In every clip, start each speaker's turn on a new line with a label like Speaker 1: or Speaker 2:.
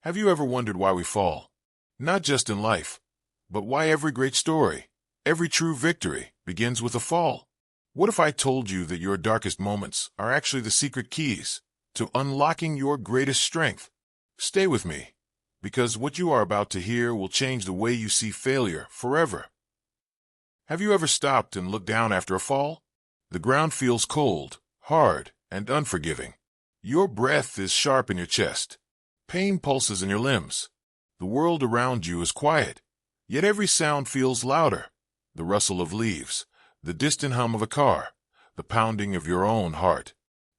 Speaker 1: Have you ever wondered why we fall? Not just in life, but why every great story, every true victory, begins with a fall? What if I told you that your darkest moments are actually the secret keys to unlocking your greatest strength? Stay with me, because what you are about to hear will change the way you see failure forever. Have you ever stopped and looked down after a fall? The ground feels cold, hard, and unforgiving. Your breath is sharp in your chest. Pain pulses in your limbs. The world around you is quiet, yet every sound feels louder. The rustle of leaves, the distant hum of a car, the pounding of your own heart.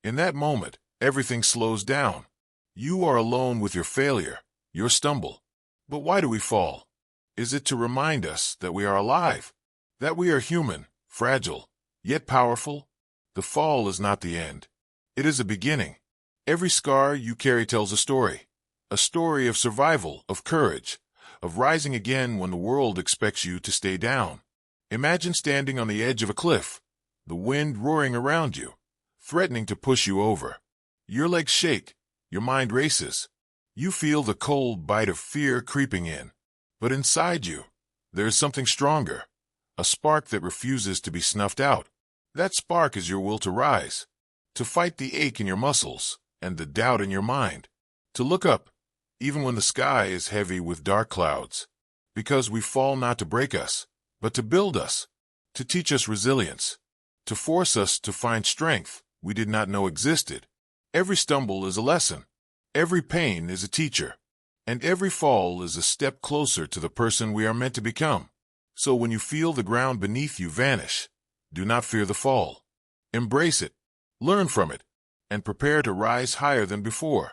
Speaker 1: In that moment, everything slows down. You are alone with your failure, your stumble. But why do we fall? Is it to remind us that we are alive, that we are human, fragile, yet powerful? The fall is not the end. It is a beginning. Every scar you carry tells a story of survival, of courage, of rising again when the world expects you to stay down. Imagine standing on the edge of a cliff, the wind roaring around you, threatening to push you over. Your legs shake, your mind races. You feel the cold bite of fear creeping in. But inside you, there is something stronger, a spark that refuses to be snuffed out. That spark is your will to rise, to fight the ache in your muscles and the doubt in your mind, to look up, even when the sky is heavy with dark clouds. Because we fall not to break us, but to build us, to teach us resilience, to force us to find strength we did not know existed. Every stumble is a lesson, every pain is a teacher, and every fall is a step closer to the person we are meant to become. So when you feel the ground beneath you vanish, do not fear the fall. Embrace it, learn from it, and prepare to rise higher than before.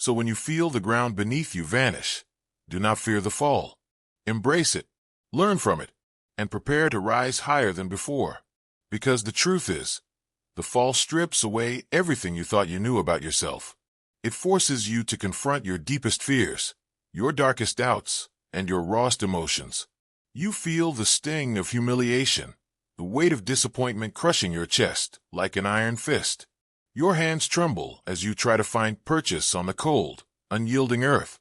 Speaker 1: So when you feel the ground beneath you vanish, do not fear the fall. Embrace it, learn from it, and prepare to rise higher than before. Because the truth is, the fall strips away everything you thought you knew about yourself. It forces you to confront your deepest fears, your darkest doubts, and your rawest emotions. You feel the sting of humiliation, the weight of disappointment crushing your chest like an iron fist. Your hands tremble as you try to find purchase on the cold, unyielding earth.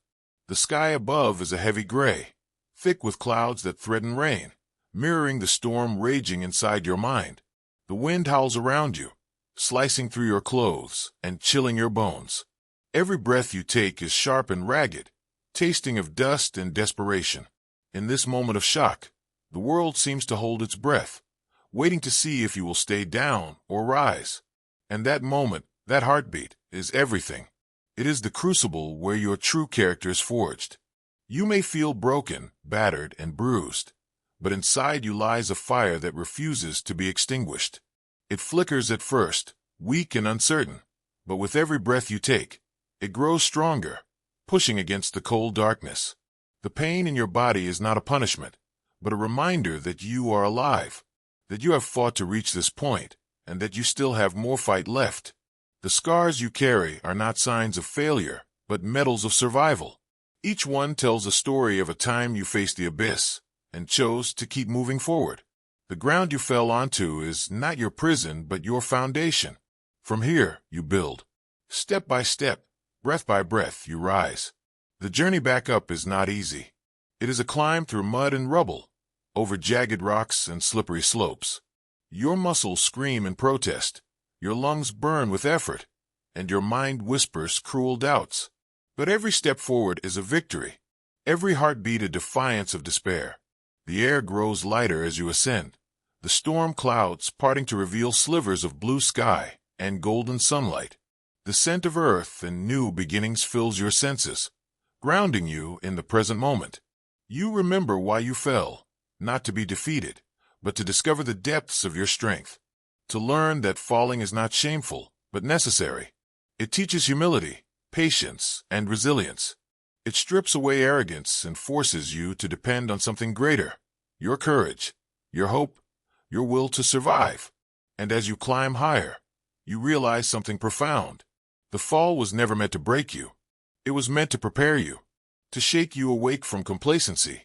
Speaker 1: The sky above is a heavy gray, thick with clouds that threaten rain, mirroring the storm raging inside your mind. The wind howls around you, slicing through your clothes and chilling your bones. Every breath you take is sharp and ragged, tasting of dust and desperation. In this moment of shock, the world seems to hold its breath, waiting to see if you will stay down or rise. And that moment, that heartbeat, is everything. It is the crucible where your true character is forged. You may feel broken, battered, and bruised, but inside you lies a fire that refuses to be extinguished. It flickers at first, weak and uncertain, but with every breath you take, it grows stronger, pushing against the cold darkness. The pain in your body is not a punishment, but a reminder that you are alive, that you have fought to reach this point, and that you still have more fight left. The scars you carry are not signs of failure, but medals of survival. Each one tells a story of a time you faced the abyss and chose to keep moving forward. The ground you fell onto is not your prison, but your foundation. From here, you build. Step by step, breath by breath, you rise. The journey back up is not easy. It is a climb through mud and rubble, over jagged rocks and slippery slopes. Your muscles scream in protest, your lungs burn with effort, and your mind whispers cruel doubts. But every step forward is a victory, every heartbeat a defiance of despair. The air grows lighter as you ascend, the storm clouds parting to reveal slivers of blue sky and golden sunlight. The scent of earth and new beginnings fills your senses, grounding you in the present moment. You remember why you fell, not to be defeated, but to discover the depths of your strength, to learn that falling is not shameful, but necessary. It teaches humility, patience, and resilience. It strips away arrogance and forces you to depend on something greater, your courage, your hope, your will to survive. And as you climb higher, you realize something profound. The fall was never meant to break you. It was meant to prepare you, to shake you awake from complacency,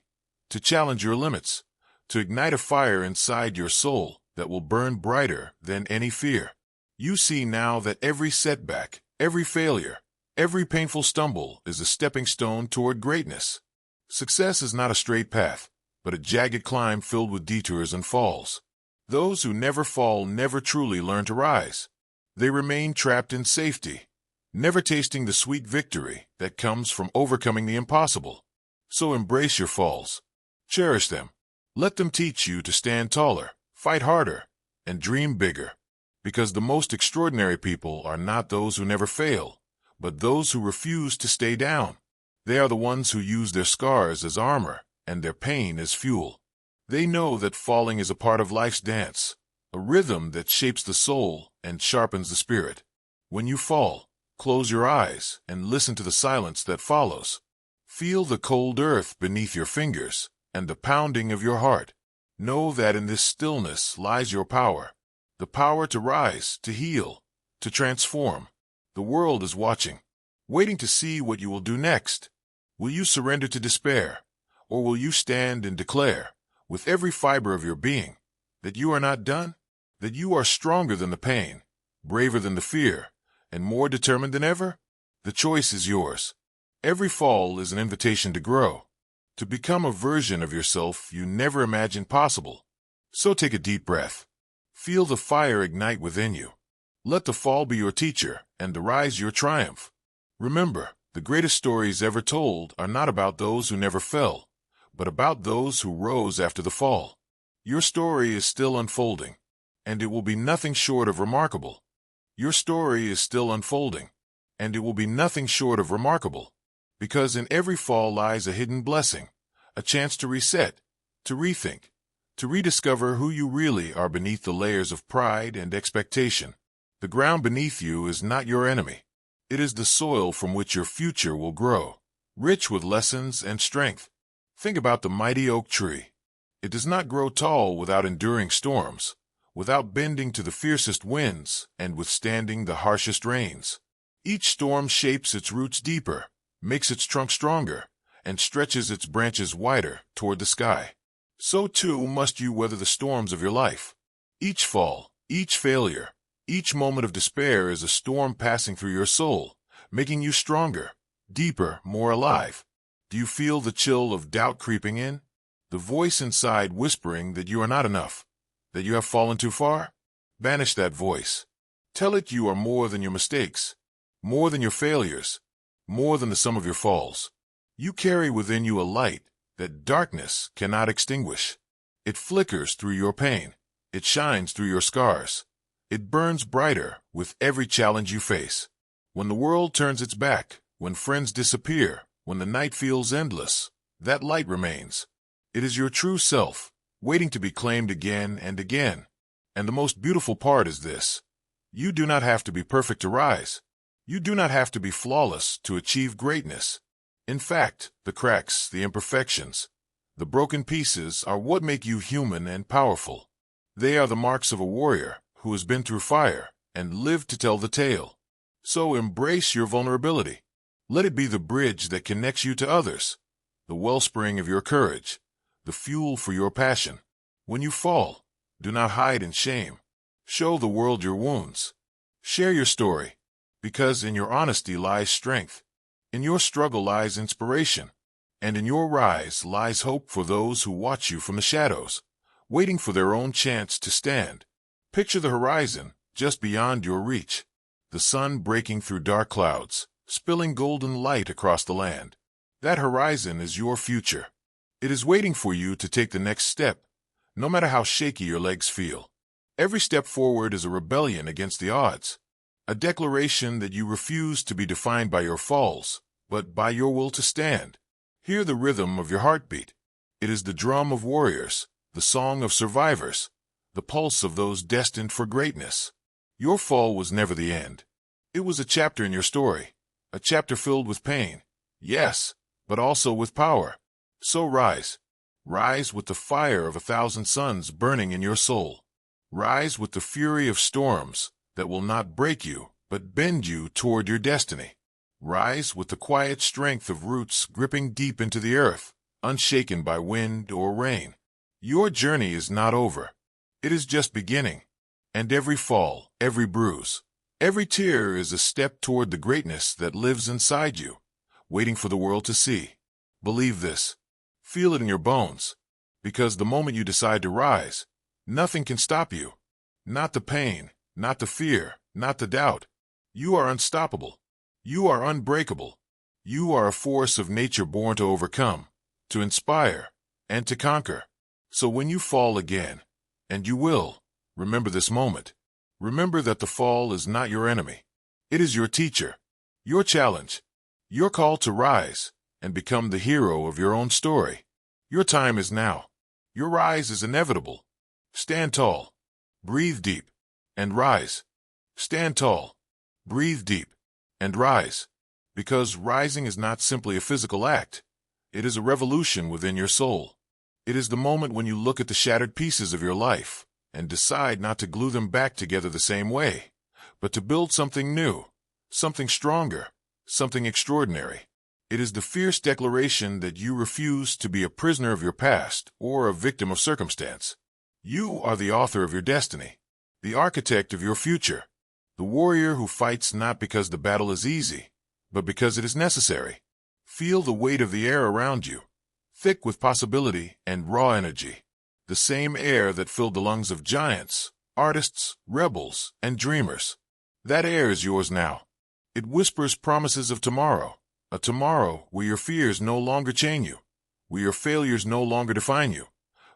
Speaker 1: to challenge your limits, to ignite a fire inside your soul that will burn brighter than any fear. You see now that every setback, every failure, Every painful stumble is a stepping stone toward greatness. Success is not a straight path, but a jagged climb filled with detours and falls. Those who never fall never truly learn to rise. They remain trapped in safety, never tasting the sweet victory that comes from overcoming the impossible. So embrace your falls. Cherish them. Let them teach you to stand taller, fight harder, and dream bigger. Because the most extraordinary people are not those who never fail, but those who refuse to stay down. They are the ones who use their scars as armor and their pain as fuel. They know that falling is a part of life's dance, a rhythm that shapes the soul and sharpens the spirit. When you fall, close your eyes and listen to the silence that follows. Feel the cold earth beneath your fingers and the pounding of your heart. Know that in this stillness lies your power, the power to rise, to heal, to transform. The world is watching, waiting to see what you will do next. Will you surrender to despair, or will you stand and declare, with every fiber of your being, that you are not done, that you are stronger than the pain, braver than the fear, and more determined than ever? The choice is yours. Every fall is an invitation to grow, to become a version of yourself you never imagined possible. So take a deep breath. Feel the fire ignite within you. Let the fall be your teacher and the rise your triumph. Remember, the greatest stories ever told are not about those who never fell, but about those who rose after the fall. Your story is still unfolding, and it will be nothing short of remarkable. Your story is still unfolding, and it will be nothing short of remarkable, because in every fall lies a hidden blessing, a chance to reset, to rethink, to rediscover who you really are beneath the layers of pride and expectation. The ground beneath you is not your enemy. It is the soil from which your future will grow, rich with lessons and strength. Think about the mighty oak tree. It does not grow tall without enduring storms, without bending to the fiercest winds and withstanding the harshest rains. Each storm shapes its roots deeper, makes its trunk stronger, and stretches its branches wider toward the sky. So too must you weather the storms of your life. Each fall, each failure, each moment of despair is a storm passing through your soul, making you stronger, deeper, more alive. Do you feel the chill of doubt creeping in? The voice inside whispering that you are not enough, that you have fallen too far? Banish that voice. Tell it you are more than your mistakes, more than your failures, more than the sum of your falls. You carry within you a light that darkness cannot extinguish. It flickers through your pain. It shines through your scars. It burns brighter with every challenge you face. When the world turns its back, when friends disappear, when the night feels endless, that light remains. It is your true self, waiting to be claimed again and again. And the most beautiful part is this: you do not have to be perfect to rise. You do not have to be flawless to achieve greatness. In fact, the cracks, the imperfections, the broken pieces are what make you human and powerful. They are the marks of a warrior who has been through fire and lived to tell the tale. So embrace your vulnerability. Let it be the bridge that connects you to others, the wellspring of your courage, the fuel for your passion. When you fall, do not hide in shame. Show the world your wounds. Share your story, because in your honesty lies strength. In your struggle lies inspiration, and in your rise lies hope for those who watch you from the shadows, waiting for their own chance to stand. Picture the horizon just beyond your reach, the sun breaking through dark clouds, spilling golden light across the land. That horizon is your future. It is waiting for you to take the next step, no matter how shaky your legs feel. Every step forward is a rebellion against the odds, a declaration that you refuse to be defined by your falls, but by your will to stand. Hear the rhythm of your heartbeat. It is the drum of warriors, the song of survivors, the pulse of those destined for greatness. Your fall was never the end. It was a chapter in your story, a chapter filled with pain, yes, but also with power. So rise. Rise with the fire of 1,000 suns burning in your soul. Rise with the fury of storms that will not break you, but bend you toward your destiny. Rise with the quiet strength of roots gripping deep into the earth, unshaken by wind or rain. Your journey is not over. It is just beginning. And every fall, every bruise, Every tear is a step toward the greatness that lives inside you, waiting for the world to see. Believe this. Feel it in your bones. Because the moment you decide to rise, nothing can stop you. Not the pain, not the fear, not the doubt. You are unstoppable. You are unbreakable. You are a force of nature born to overcome, to inspire, and to conquer. So when you fall again, and you will, remember this moment. Remember that the fall is not your enemy. It is your teacher, your challenge, your call to rise and become the hero of your own story. Your time is now. Your rise is inevitable. Stand tall, breathe deep, and rise. Stand tall, breathe deep, and rise. Because rising is not simply a physical act. It is a revolution within your soul. It is the moment when you look at the shattered pieces of your life and decide not to glue them back together the same way, but to build something new, something stronger, something extraordinary. It is the fierce declaration that you refuse to be a prisoner of your past or a victim of circumstance. You are the author of your destiny, the architect of your future, the warrior who fights not because the battle is easy, but because it is necessary. Feel the weight of the air around you, thick with possibility and raw energy, the same air that filled the lungs of giants, artists, rebels, and dreamers. That air is yours now. It whispers promises of tomorrow, a tomorrow where your fears no longer chain you, where your failures no longer define you,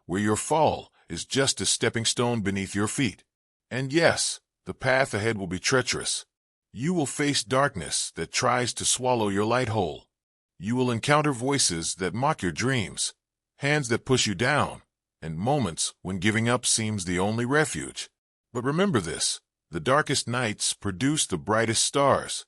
Speaker 1: where your fall is just a stepping stone beneath your feet. And yes, the path ahead will be treacherous. You will face darkness that tries to swallow your light whole. You will encounter voices that mock your dreams, hands that push you down, and moments when giving up seems the only refuge. But remember this, the darkest nights produce the brightest stars.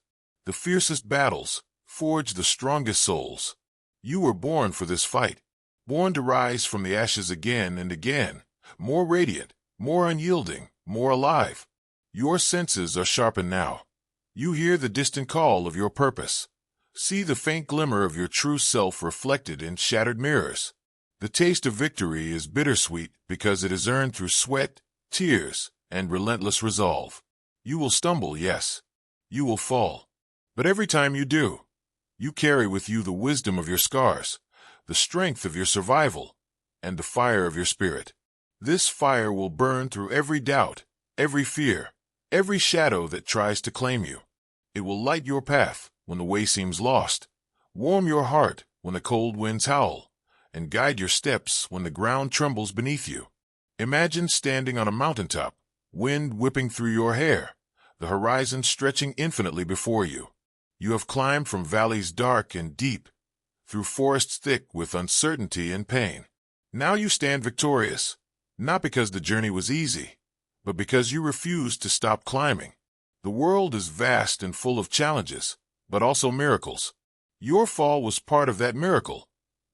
Speaker 1: The fiercest battles forge the strongest souls. You were born for this fight, born to rise from the ashes again and again, more radiant, more unyielding, more alive. Your senses are sharpened now. You hear the distant call of your purpose. See the faint glimmer of your true self reflected in shattered mirrors. The taste of victory is bittersweet because it is earned through sweat, tears, and relentless resolve. You will stumble, yes. You will fall. But every time you do, you carry with you the wisdom of your scars, the strength of your survival, and the fire of your spirit. This fire will burn through every doubt, every fear, every shadow that tries to claim you. It will light your path when the way seems lost, warm your heart when the cold winds howl, and guide your steps when the ground trembles beneath you. Imagine standing on a mountaintop, wind whipping through your hair, the horizon stretching infinitely before you. You have climbed from valleys dark and deep, through forests thick with uncertainty and pain. Now you stand victorious, not because the journey was easy, but because you refused to stop climbing. The world is vast and full of challenges, but also miracles. Your fall was part of that miracle,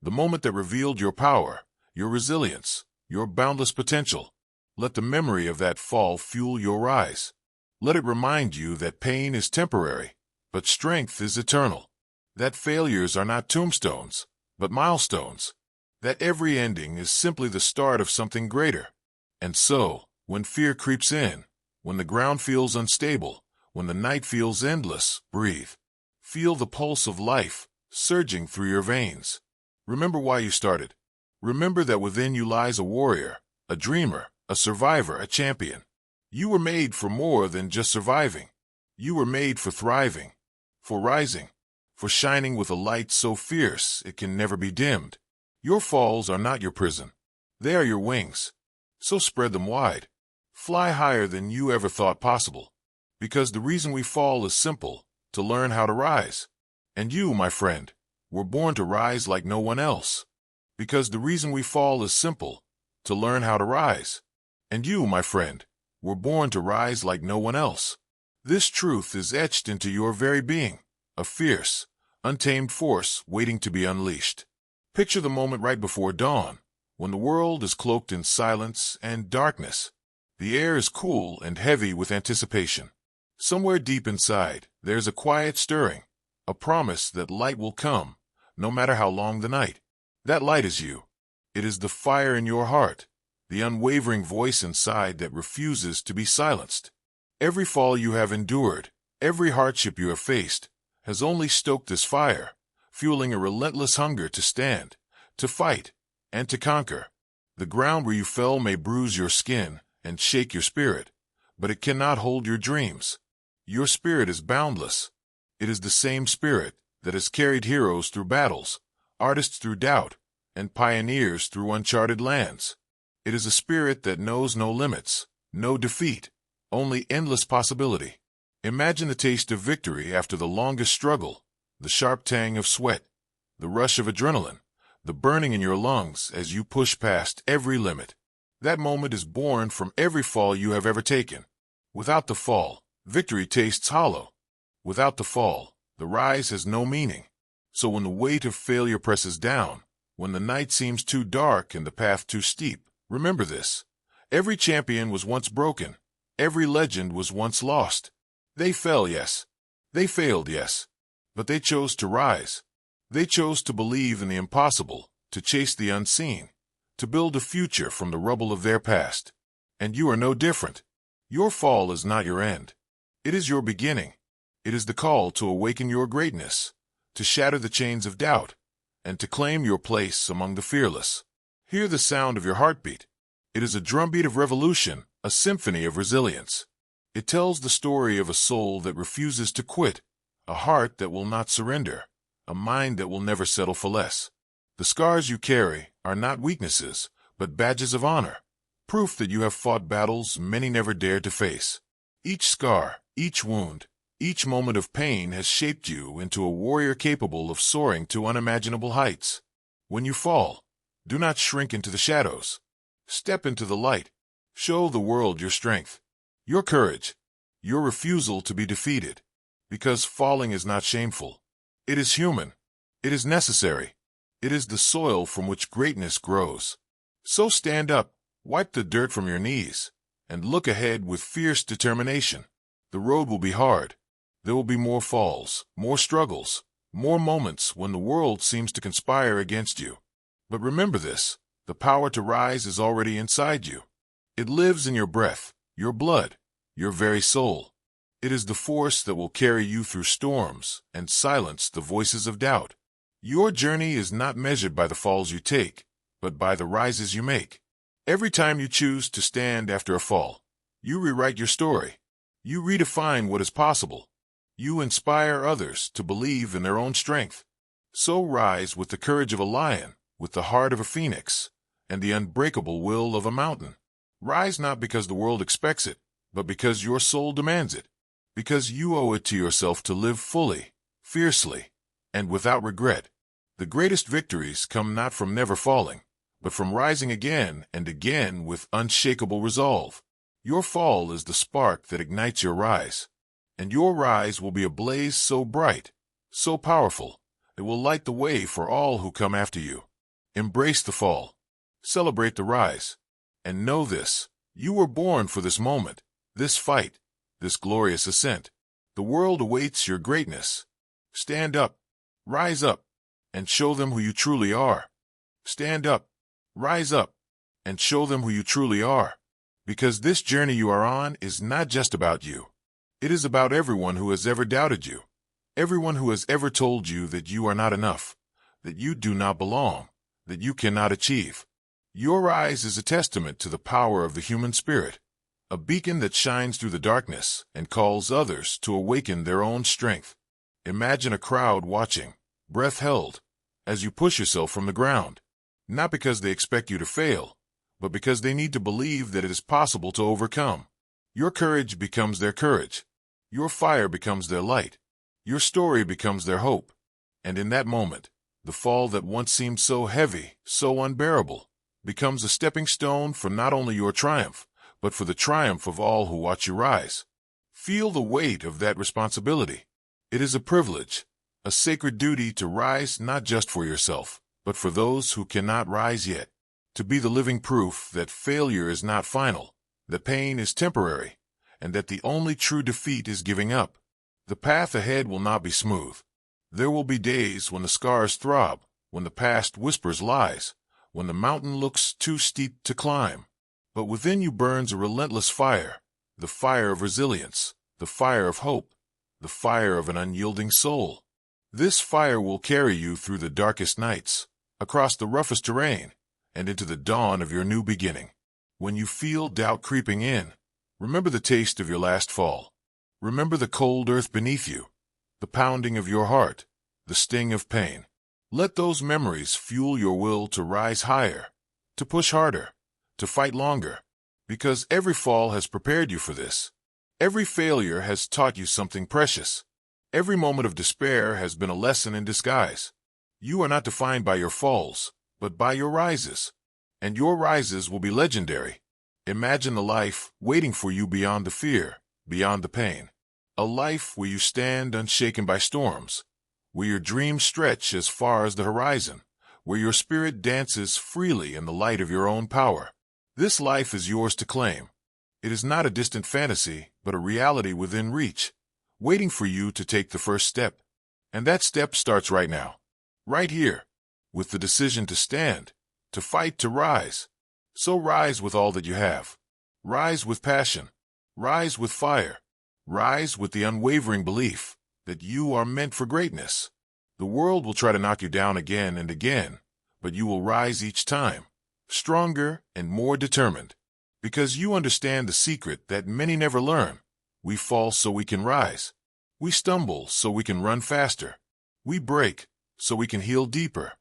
Speaker 1: the moment that revealed your power, your resilience, your boundless potential. Let the memory of that fall fuel your rise. Let it remind you that pain is temporary, but strength is eternal. That failures are not tombstones, but milestones. That every ending is simply the start of something greater. And so, when fear creeps in, when the ground feels unstable, when the night feels endless, breathe. Feel the pulse of life surging through your veins. Remember why you started. Remember that within you lies a warrior, a dreamer, a survivor, a champion. You were made for more than just surviving. You were made for thriving, for rising, for shining with a light so fierce it can never be dimmed. Your falls are not your prison. They are your wings. So spread them wide. Fly higher than you ever thought possible. Because the reason we fall is simple, to learn how to rise. And you, my friend, were born to rise like no one else. Because the reason we fall is simple, to learn how to rise. And you, my friend, were born to rise like no one else. This truth is etched into your very being, a fierce, untamed force waiting to be unleashed. Picture the moment right before dawn, when the world is cloaked in silence and darkness. The air is cool and heavy with anticipation. Somewhere deep inside, there's a quiet stirring, a promise that light will come, no matter how long the night. That light is you. It is the fire in your heart, the unwavering voice inside that refuses to be silenced. Every fall you have endured, every hardship you have faced, has only stoked this fire, fueling a relentless hunger to stand, to fight, and to conquer. The ground where you fell may bruise your skin and shake your spirit, but it cannot hold your dreams. Your spirit is boundless. It is the same spirit that has carried heroes through battles, artists through doubt, and pioneers through uncharted lands. It is a spirit that knows no limits, no defeat, only endless possibility. Imagine the taste of victory after the longest struggle, the sharp tang of sweat, the rush of adrenaline, the burning in your lungs as you push past every limit. That moment is born from every fall you have ever taken. Without the fall, victory tastes hollow. Without the fall, the rise has no meaning. So when the weight of failure presses down, when the night seems too dark and the path too steep, remember this. Every champion was once broken. Every legend was once lost. They fell, yes. They failed, yes. But they chose to rise. They chose to believe in the impossible, to chase the unseen, to build a future from the rubble of their past. And you are no different. Your fall is not your end. It is your beginning. It is the call to awaken your greatness, to shatter the chains of doubt, and to claim your place among the fearless. Hear the sound of your heartbeat. It is a drumbeat of revolution, a symphony of resilience. It tells the story of a soul that refuses to quit, a heart that will not surrender, a mind that will never settle for less. The scars you carry are not weaknesses, but badges of honor, proof that you have fought battles many never dared to face. Each scar, each wound, each moment of pain has shaped you into a warrior capable of soaring to unimaginable heights. When you fall, do not shrink into the shadows. Step into the light. Show the world your strength, your courage, your refusal to be defeated. Because falling is not shameful. It is human. It is necessary. It is the soil from which greatness grows. So stand up, wipe the dirt from your knees, and look ahead with fierce determination. The road will be hard. There will be more falls, more struggles, more moments when the world seems to conspire against you. But remember this, the power to rise is already inside you. It lives in your breath, your blood, your very soul. It is the force that will carry you through storms and silence the voices of doubt. Your journey is not measured by the falls you take, but by the rises you make. Every time you choose to stand after a fall, you rewrite your story. You redefine what is possible. You inspire others to believe in their own strength. So rise with the courage of a lion, with the heart of a phoenix, and the unbreakable will of a mountain. Rise not because the world expects it, but because your soul demands it. Because you owe it to yourself to live fully, fiercely, and without regret. The greatest victories come not from never falling, but from rising again and again with unshakable resolve. Your fall is the spark that ignites your rise, and your rise will be a blaze so bright, so powerful, it will light the way for all who come after you. Embrace the fall, celebrate the rise, and know this, you were born for this moment, this fight, this glorious ascent. The world awaits your greatness. Stand up, rise up, and show them who you truly are. Stand up, rise up, and show them who you truly are. Because this journey you are on is not just about you. It is about everyone who has ever doubted you, everyone who has ever told you that you are not enough, that you do not belong, that you cannot achieve. Your rise is a testament to the power of the human spirit, a beacon that shines through the darkness and calls others to awaken their own strength. Imagine a crowd watching, breath held, as you push yourself from the ground, not because they expect you to fail, but because they need to believe that it is possible to overcome. Your courage becomes their courage. Your fire becomes their light. Your story becomes their hope. And in that moment, the fall that once seemed so heavy, so unbearable, becomes a stepping stone for not only your triumph, but for the triumph of all who watch you rise. Feel the weight of that responsibility. It is a privilege, a sacred duty to rise not just for yourself, but for those who cannot rise yet. To be the living proof that failure is not final, that pain is temporary, and that the only true defeat is giving up. The path ahead will not be smooth. There will be days when the scars throb, when the past whispers lies, when the mountain looks too steep to climb. But within you burns a relentless fire, the fire of resilience, the fire of hope, the fire of an unyielding soul. This fire will carry you through the darkest nights, across the roughest terrain, and into the dawn of your new beginning. When you feel doubt creeping in, remember the taste of your last fall. Remember the cold earth beneath you, the pounding of your heart, the sting of pain. Let those memories fuel your will to rise higher, to push harder, to fight longer, because every fall has prepared you for this. Every failure has taught you something precious. Every moment of despair has been a lesson in disguise. You are not defined by your falls, but by your rises. And your rises will be legendary. Imagine a life waiting for you beyond the fear, beyond the pain. A life where you stand unshaken by storms, where your dreams stretch as far as the horizon, where your spirit dances freely in the light of your own power. This life is yours to claim. It is not a distant fantasy, but a reality within reach, waiting for you to take the first step. And that step starts right now, right here, with the decision to stand, to fight, to rise. So rise with all that you have. Rise with passion. Rise with fire. Rise with the unwavering belief that you are meant for greatness. The world will try to knock you down again and again, but you will rise each time, stronger and more determined, because you understand the secret that many never learn. We fall so we can rise. We stumble so we can run faster. We break so we can heal deeper.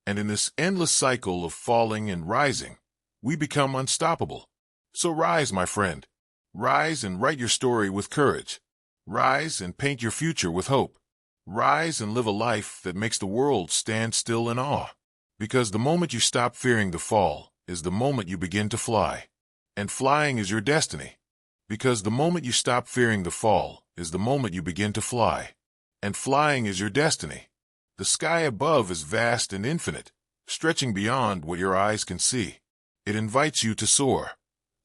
Speaker 1: And in this endless cycle of falling and rising, we become unstoppable. So rise, my friend. Rise and write your story with courage. Rise and paint your future with hope. Rise and live a life that makes the world stand still in awe. Because the moment you stop fearing the fall is the moment you begin to fly. And flying is your destiny. Because the moment you stop fearing the fall is the moment you begin to fly. And flying is your destiny. The sky above is vast and infinite, stretching beyond what your eyes can see. It invites you to soar,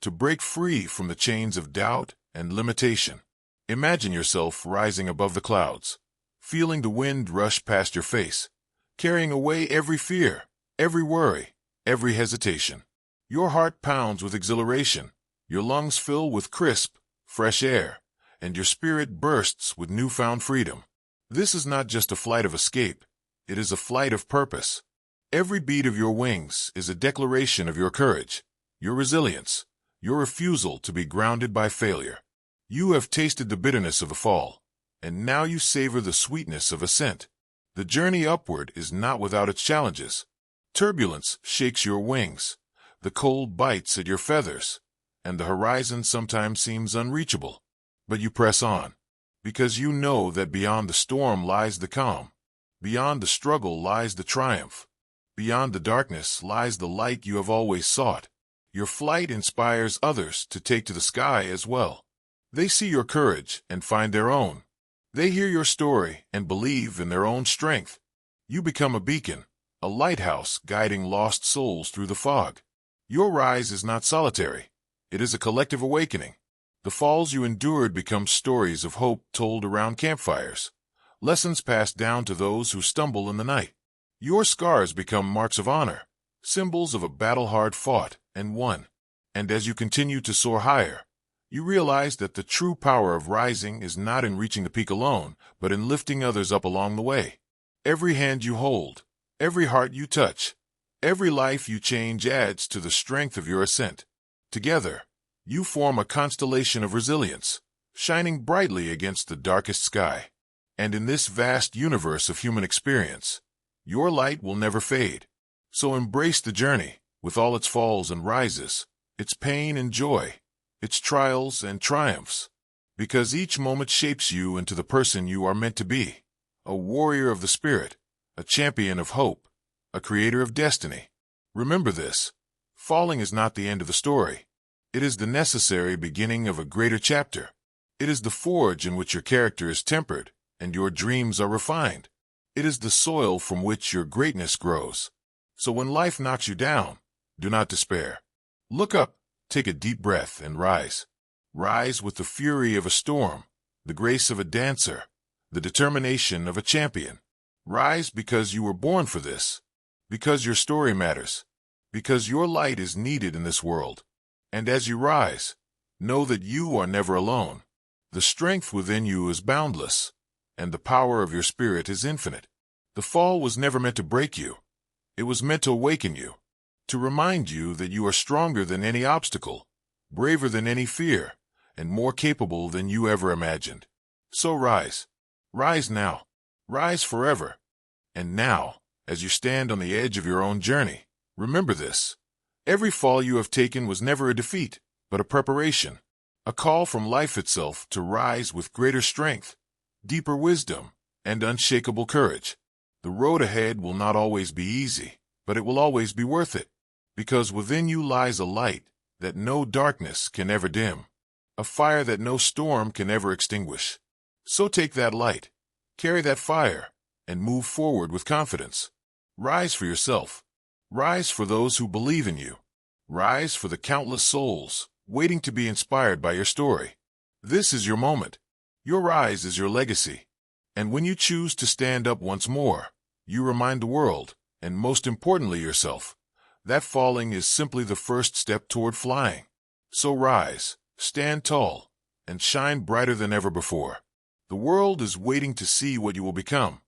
Speaker 1: to break free from the chains of doubt and limitation. Imagine yourself rising above the clouds, feeling the wind rush past your face, carrying away every fear, every worry, every hesitation. Your heart pounds with exhilaration, your lungs fill with crisp, fresh air, and your spirit bursts with newfound freedom. This is not just a flight of escape, it is a flight of purpose. Every beat of your wings is a declaration of your courage, your resilience, your refusal to be grounded by failure. You have tasted the bitterness of a fall, and now you savor the sweetness of ascent. The journey upward is not without its challenges. Turbulence shakes your wings, the cold bites at your feathers, and the horizon sometimes seems unreachable. But you press on, because you know that beyond the storm lies the calm, beyond the struggle lies the triumph, beyond the darkness lies the light you have always sought. Your flight inspires others to take to the sky as well. They see your courage and find their own. They hear your story and believe in their own strength. You become a beacon, a lighthouse guiding lost souls through the fog. Your rise is not solitary. It is a collective awakening. The falls you endured become stories of hope told around campfires, lessons passed down to those who stumble in the night. Your scars become marks of honor, symbols of a battle hard fought and won. And as you continue to soar higher, you realize that the true power of rising is not in reaching the peak alone, but in lifting others up along the way. Every hand you hold, every heart you touch, every life you change adds to the strength of your ascent. Together, you form a constellation of resilience, shining brightly against the darkest sky. And in this vast universe of human experience, your light will never fade. So embrace the journey, with all its falls and rises, its pain and joy, its trials and triumphs, because each moment shapes you into the person you are meant to be, a warrior of the spirit, a champion of hope, a creator of destiny. Remember this: falling is not the end of the story. It is the necessary beginning of a greater chapter. It is the forge in which your character is tempered and your dreams are refined. It is the soil from which your greatness grows. So when life knocks you down, do not despair. Look up, take a deep breath, and rise. Rise with the fury of a storm, the grace of a dancer, the determination of a champion. Rise because you were born for this, because your story matters, because your light is needed in this world. And as you rise, Know that you are never alone. The strength within you is boundless, and the power of your spirit is infinite. The fall was never meant to break you. It was meant to awaken you, to remind you that you are stronger than any obstacle, braver than any fear, and more capable than you ever imagined. So rise. Rise now. Rise forever. And now, as you stand on the edge of your own journey, remember this. Every fall you have taken was never a defeat, but a preparation, a call from life itself to rise with greater strength, deeper wisdom, and unshakable courage. The road ahead will not always be easy, but it will always be worth it, because within you lies a light that no darkness can ever dim, a fire that no storm can ever extinguish. So take that light, carry that fire, and move forward with confidence. Rise for yourself. Rise for those who believe in you. Rise for the countless souls waiting to be inspired by your story. This is your moment. Your rise is your legacy. And when you choose to stand up once more, you remind the world, and most importantly yourself, that falling is simply the first step toward flying. So rise, stand tall, and shine brighter than ever before. The world is waiting to see what you will become.